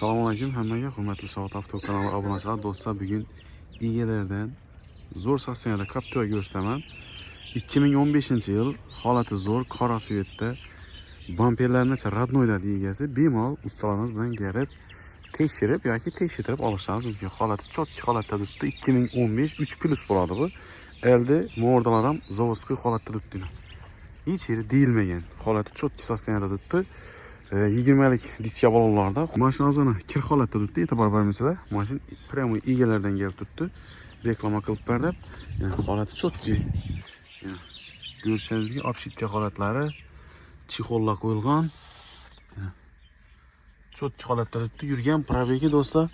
Assalomu alaykum hammaga, hurmatli Soat Avto kanali obunachilar, do'stlar. Bugun egalardan zo'r sosteniyada Captiva ko'rsataman. 2015-yil holati zo'r, qora svetda, bamperlarni radnoydagi egasi bemalol ustalarimiz bilan kelib tekshirib yoki tekshirib olishingiz mumkin. Holati chotki holatda turibdi. 2015 3+ bo'ladi bu. Elde mo'rdalar ham zavodskiy holatda turibdi. Hech yeri deyilmagan. Holati chotki sosteniyada turibdi. 20lik diska balonlarda mashinani kir holatda turibdi. E'tibor bermaysizlar, mashina prямо egalardan kelib turibdi. Reklama qilib berib, holati chotki. Ko'rishingizdek, obshitga holatlari, chexollar qo'yilgan. Chotki holatda turibdi. Yurgan probegi do'stlar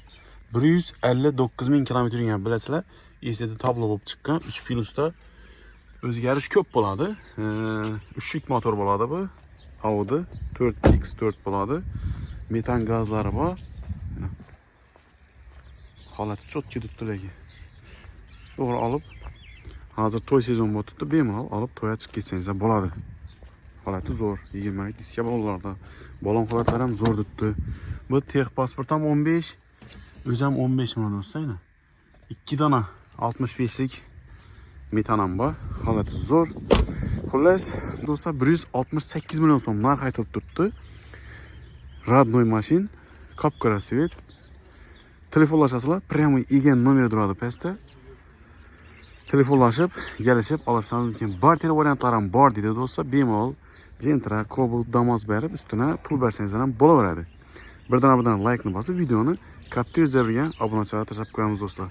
159 ming kilometr yurgan, bilasizlar. Esida tablo bo'lib chiqqan 3+da o'zgarish ko'p bo'ladi. 3 motor bo'ladi bu. Audi 4X4 bo'ladi. Metan gazlari bor. Holati chotki turibdi lekin. To'g'ri olib, hozir to'y sezon bo'libdi, bemalol olib to'yga chiqib ketsangiz bo'ladi. Holati zo'r. 20 diska balonlarda. Balon holatlari ham zo'r turibdi. Bu tex pasport ham 15, o'zi ham 15 mana do'stlar. 2 dona 65lik metan ham bor. Holati zo'r. Xullas, do'stlar, 168 million so'm narx aytib turibdi. Radnoy mashin, qop-qora svet. Telefonlashasizlar, prямо egan nomeri turadi pastda. Telefonlashib, kelishib olishingiz mumkin. Barter variantlari ham bor deydi do'stlar. Bemalol Gentra, Cobalt, Damas berib, ustuna pul bersangiz ham bo'laveradi. Birdan like ni bosib, videoni katta yuz bergan obunachilarga tashlab qo'yamiz do'stlar.